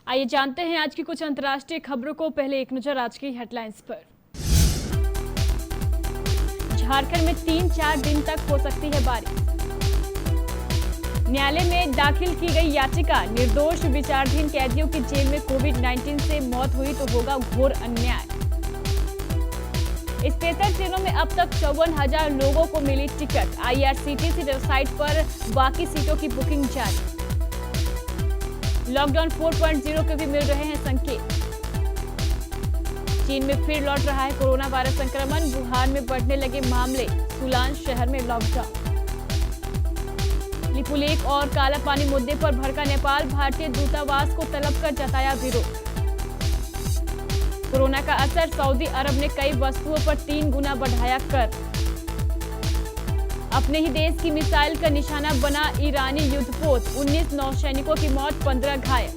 आइए जानते हैं आज की कुछ अंतर्राष्ट्रीय खबरों को। पहले एक नजर आज की हेडलाइंस पर। झारखंड में 3-4 दिन तक हो सकती है बारिश। न्यायालय में दाखिल की गई याचिका, निर्दोष विचाराधीन कैदियों की जेल में कोविड-19 से मौत हुई तो होगा घोर अन्याय। स्पेशल ट्रेनों में अब तक 54,000 लोगों को मिली टिकट। IRCTC वेबसाइट पर बाकी सीटों की बुकिंग जारी। लॉकडाउन 4.0 के भी मिल रहे हैं संकेत। चीन में फिर लौट रहा है कोरोना वायरस संक्रमण, वुहान में बढ़ने लगे मामले, सुलान शहर में लॉकडाउन। लिपुलेख और काला पानी मुद्दे पर भड़का नेपाल, भारतीय दूतावास को तलब कर जताया विरोध। कोरोना का असर, सऊदी अरब ने कई वस्तुओं पर 3 गुना बढ़ाया कर। अपने ही देश की मिसाइल का निशाना बना ईरानी युद्धपोत, 19 नौसैनिकों की मौत, 15 घायल।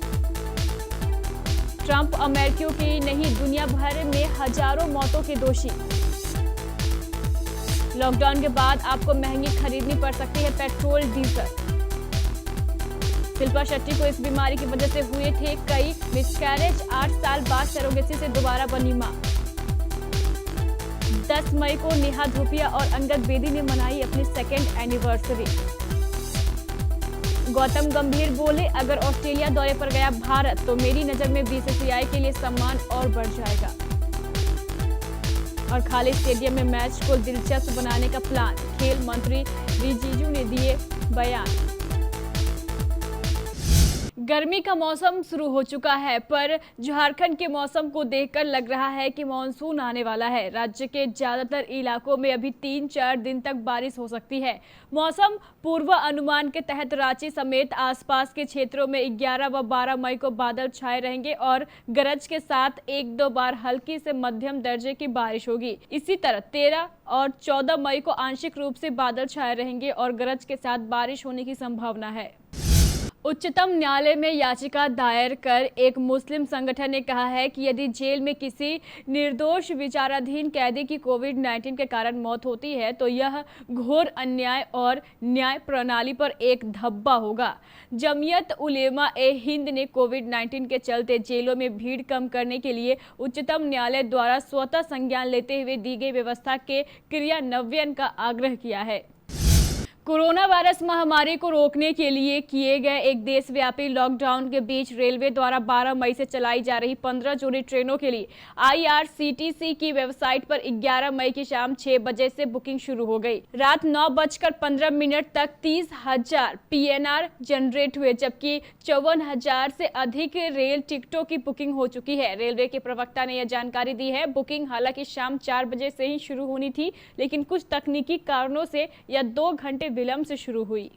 ट्रंप अमेरिकियों की नहीं दुनिया भर में हजारों मौतों के दोषी। लॉकडाउन के बाद आपको महंगी खरीदनी पड़ सकती है पेट्रोल डीजल। शिल्पा शेट्टी को इस बीमारी की वजह से हुए थे कई मिसकैरेज, 8 साल बाद सरोगेसी से दोबारा बनी मां। 10 मई को नेहा धूपिया और अंगद बेदी ने मनाई अपनी 2nd एनिवर्सरी। गौतम गंभीर बोले, अगर ऑस्ट्रेलिया दौरे पर गया भारत तो मेरी नजर में BCCI के लिए सम्मान और बढ़ जाएगा। और खाली स्टेडियम में मैच को दिलचस्प बनाने का प्लान, खेल मंत्री रिजिजू ने दिए बयान। गर्मी का मौसम शुरू हो चुका है, पर झारखंड के मौसम को देखकर लग रहा है कि मानसून आने वाला है। राज्य के ज्यादातर इलाकों में अभी 3-4 दिन तक बारिश हो सकती है। मौसम पूर्व अनुमान के तहत रांची समेत आसपास के क्षेत्रों में 11 व 12 मई को बादल छाए रहेंगे और गरज के साथ 1-2 बार हल्की से मध्यम दर्जे की बारिश होगी। इसी तरह 13 और 14 मई को आंशिक रूप से बादल छाए रहेंगे और गरज के साथ बारिश होने की संभावना है। उच्चतम न्यायालय में याचिका दायर कर एक मुस्लिम संगठन ने कहा है कि यदि जेल में किसी निर्दोष विचाराधीन कैदी की कोविड-19 के कारण मौत होती है तो यह घोर अन्याय और न्याय प्रणाली पर एक धब्बा होगा। जमीयत उलेमा ए हिंद ने कोविड-19 के चलते जेलों में भीड़ कम करने के लिए उच्चतम न्यायालय द्वारा स्वतः संज्ञान लेते हुए दी गई व्यवस्था के क्रियान्वयन का आग्रह किया है। कोरोना वायरस महामारी को रोकने के लिए किए गए एक देशव्यापी लॉकडाउन के बीच रेलवे द्वारा 12 मई से चलाई जा रही 15 जोड़ी ट्रेनों के लिए IRCTC की वेबसाइट पर 11 मई की शाम 6 बजे से बुकिंग शुरू हो गई। रात 9:15 तक 30,000 PNR जनरेट हुए, जबकि 54,000 से अधिक रेल टिकटों की बुकिंग हो चुकी है। रेलवे के प्रवक्ता ने यह जानकारी दी है। बुकिंग हालांकि शाम 4 बजे से ही शुरू होनी थी, लेकिन कुछ तकनीकी कारणों से यह 2 घंटे विलंब से शुरू हुई।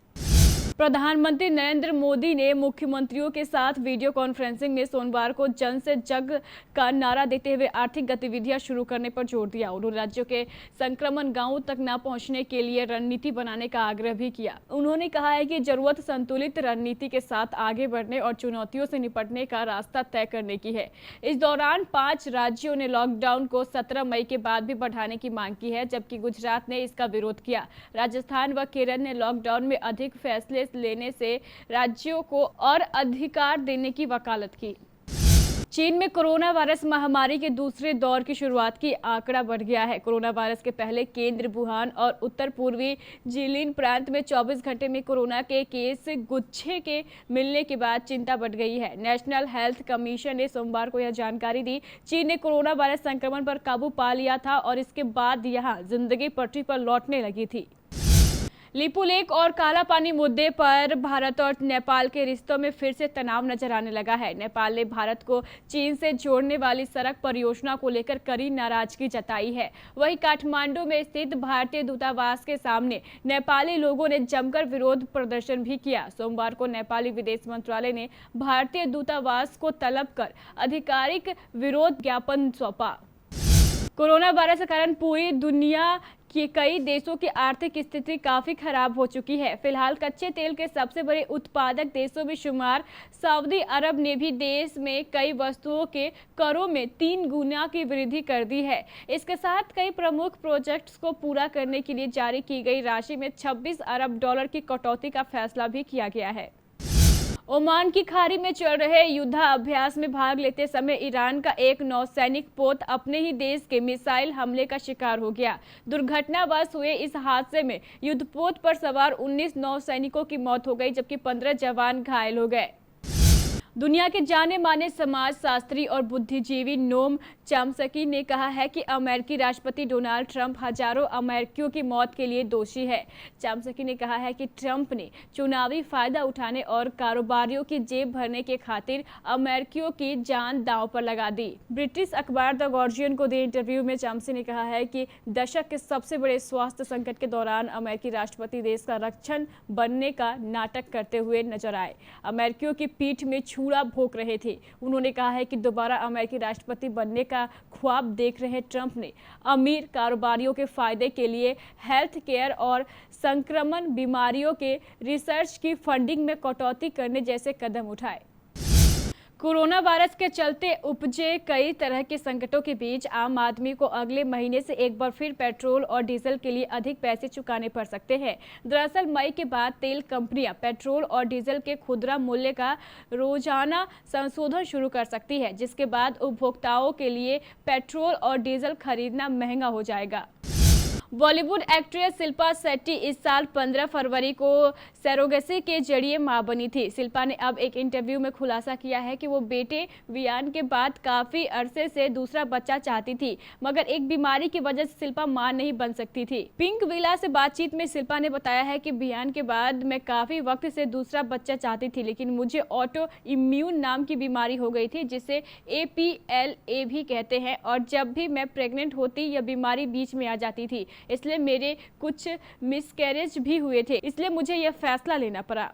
प्रधानमंत्री नरेंद्र मोदी ने मुख्यमंत्रियों के साथ वीडियो कॉन्फ्रेंसिंग में सोमवार को जन से जग का नारा देते हुए आर्थिक गतिविधियां शुरू करने पर जोर दिया। उन्होंने राज्यों के संक्रमण गांवों तक न पहुंचने के लिए रणनीति बनाने का आग्रह भी किया। उन्होंने कहा है कि जरूरत संतुलित रणनीति के साथ आगे बढ़ने और चुनौतियों से निपटने का रास्ता तय करने की है। इस दौरान 5 राज्यों ने लॉकडाउन को 17 मई के बाद भी बढ़ाने की मांग की है, जबकि गुजरात ने इसका विरोध किया। राजस्थान व केरल ने लॉकडाउन में अधिक फैसले लेने से राज्यों को और अधिकार देने की वकालत की। चीन में कोरोना वायरस महामारी के दूसरे दौर की शुरुआत की आंकड़ा बढ़ गया है। कोरोना वायरस के पहले केंद्र वुहान और उत्तर पूर्वी जिलिन प्रांत में 24 घंटे में कोरोना के केस गुच्छे के मिलने के बाद चिंता बढ़ गई है। नेशनल हेल्थ कमीशन ने सोमवार को यह जानकारी दी। चीन ने कोरोना वायरस संक्रमण पर काबू पा लिया था और इसके बाद यहां जिंदगी पटरी पर लौटने लगी थी। लिपुलेख और काला पानी मुद्दे पर भारत और नेपाल के रिश्तों में फिर से तनाव नजर आने लगा है। नेपाल ने भारत को चीन से जोड़ने वाली सड़क परियोजना को लेकर कड़ी नाराजगी जताई है। वहीं काठमांडू में स्थित भारतीय दूतावास के सामने नेपाली लोगों ने जमकर विरोध प्रदर्शन भी किया। सोमवार को नेपाली विदेश मंत्रालय ने भारतीय दूतावास को तलब कर आधिकारिक विरोध ज्ञापन सौंपा। कोरोना वायरस के कारण पूरी दुनिया कि कई देशों की आर्थिक स्थिति काफी खराब हो चुकी है। फिलहाल कच्चे तेल के सबसे बड़े उत्पादक देशों में शुमार सऊदी अरब ने भी देश में कई वस्तुओं के करों में 3 गुना की वृद्धि कर दी है। इसके साथ कई प्रमुख प्रोजेक्ट्स को पूरा करने के लिए जारी की गई राशि में $26 अरब की कटौती का फैसला भी किया गया है। ओमान की खाड़ी में चल रहे युद्धाभ्यास में भाग लेते समय ईरान का एक नौसैनिक पोत अपने ही देश के मिसाइल हमले का शिकार हो गया। दुर्घटनावश हुए इस हादसे में युद्धपोत पर सवार 19 नौसैनिकों की मौत हो गई, जबकि 15 जवान घायल हो गए। दुनिया के जाने माने समाज शास्त्री और बुद्धिजीवी नोम चॉम्स्की ने कहा है कि अमेरिकी राष्ट्रपति डोनाल्ड ट्रंप हजारों अमेरिकियों की मौत के लिए दोषी है। चॉम्स्की ने कहा है कि ट्रंप ने चुनावी फायदा उठाने और कारोबारियों की जेब भरने के खातिर अमेरिकियों की जान दांव पर लगा दी। ब्रिटिश अखबार द गार्जियन को दिए इंटरव्यू में चॉम्स्की ने कहा है कि दशक के सबसे बड़े स्वास्थ्य संकट के दौरान अमेरिकी राष्ट्रपति देश का रक्षण बनने का नाटक करते हुए नजर आए। अमेरिकियों की पीठ में छुरा भोंक रहे थे। उन्होंने कहा है कि दोबारा अमेरिकी राष्ट्रपति बनने का ख्वाब देख रहे ट्रंप ने अमीर कारोबारियों के फायदे के लिए हेल्थ केयर और संक्रमण बीमारियों के रिसर्च की फंडिंग में कटौती करने जैसे कदम उठाए। कोरोना वायरस के चलते उपजे कई तरह के संकटों के बीच आम आदमी को अगले महीने से एक बार फिर पेट्रोल और डीजल के लिए अधिक पैसे चुकाने पड़ सकते हैं। दरअसल मई के बाद तेल कंपनियां पेट्रोल और डीजल के खुदरा मूल्य का रोजाना संशोधन शुरू कर सकती है, जिसके बाद उपभोक्ताओं के लिए पेट्रोल और डीजल खरीदना महंगा हो जाएगा। बॉलीवुड एक्ट्रेस शिल्पा शेट्टी इस साल 15 फरवरी को सरोगेसी के जरिए मां बनी थी। शिल्पा ने अब एक इंटरव्यू में खुलासा किया है कि वो बेटे वियान के बाद काफी अरसे से दूसरा बच्चा चाहती थी, मगर एक बीमारी की वजह से शिल्पा मां नहीं बन सकती थी। पिंक विला से बातचीत में शिल्पा ने बताया है कि वियान के बाद मैं काफी वक्त से दूसरा बच्चा चाहती थी, लेकिन मुझे ऑटो इम्यून नाम की बीमारी हो गई थी, जिसे APLA भी कहते हैं, और जब भी मैं प्रेग्नेंट होती यह बीमारी बीच में आ जाती थी, इसलिए मेरे कुछ मिसकैरेज भी हुए थे, इसलिए मुझे यह फैसला लेना पड़ा।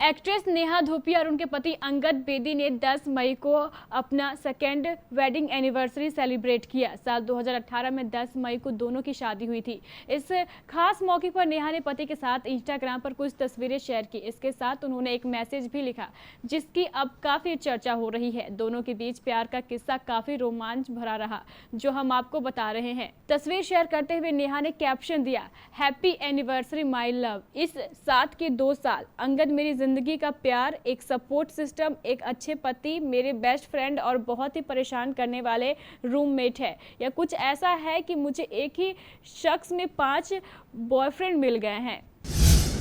एक्ट्रेस नेहा धूपिया और उनके पति अंगद बेदी ने 10 मई को अपना सेकेंड वेडिंग एनिवर्सरी सेलिब्रेट किया। साल 2018 में 10 मई को दोनों की शादी हुई थी। इस खास मौके पर नेहा ने पति के साथ इंस्टाग्राम पर कुछ तस्वीरें शेयर की। इसके साथ उन्होंने एक मैसेज भी लिखा, जिसकी अब काफी चर्चा हो रही है। दोनों के बीच प्यार का किस्सा काफी रोमांच भरा रहा, जो हम आपको बता रहे हैं। तस्वीर शेयर करते हुए नेहा ने कैप्शन दिया, हैप्पी एनिवर्सरी माई लव। इस साथ के 2 साल अंगद मेरी जिंदगी का प्यार, एक सपोर्ट सिस्टम, एक अच्छे पति, मेरे बेस्ट फ्रेंड और बहुत ही परेशान करने वाले रूममेट है। यह कुछ ऐसा है कि मुझे एक ही शख्स में 5 बॉयफ्रेंड मिल गए हैं।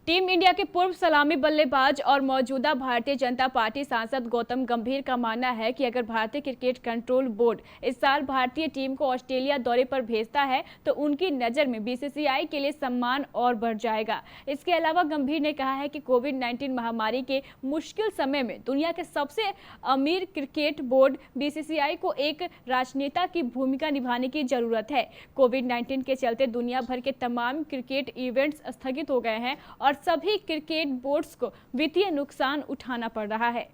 टीम इंडिया के पूर्व सलामी बल्लेबाज और मौजूदा भारतीय जनता पार्टी सांसद गौतम गंभीर का मानना है कि अगर भारतीय क्रिकेट कंट्रोल बोर्ड इस साल भारतीय टीम को ऑस्ट्रेलिया दौरे पर भेजता है तो उनकी नज़र में BCCI के लिए सम्मान और बढ़ जाएगा। इसके अलावा गंभीर ने कहा है कि कोविड-19 महामारी के मुश्किल समय में दुनिया के सबसे अमीर क्रिकेट बोर्ड BCCI को एक राजनेता की भूमिका निभाने की जरूरत है। कोविड-19 के चलते दुनिया भर के तमाम क्रिकेट इवेंट्स स्थगित हो गए हैं और सभी क्रिकेट बोर्ड्स को वित्तीय नुकसान उठाना पड़ रहा है।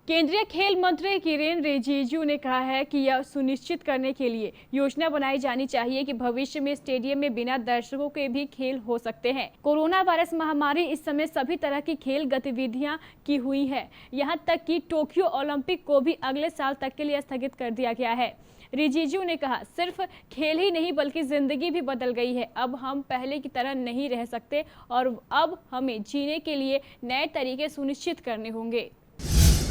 केंद्रीय खेल मंत्री किरेन रिजिजू ने कहा है कि यह सुनिश्चित करने के लिए योजना बनाई जानी चाहिए कि भविष्य में स्टेडियम में बिना दर्शकों के भी खेल हो सकते हैं। कोरोना वायरस महामारी इस समय सभी तरह की खेल गतिविधियां की हुई है। यहां तक कि टोक्यो ओलंपिक को भी अगले साल तक के लिए स्थगित कर दिया गया है। रिजिजू ने कहा, सिर्फ खेल ही नहीं बल्कि जिंदगी भी बदल गई है। अब हम पहले की तरह नहीं रह सकते और अब हमें जीने के लिए नए तरीके सुनिश्चित करने होंगे।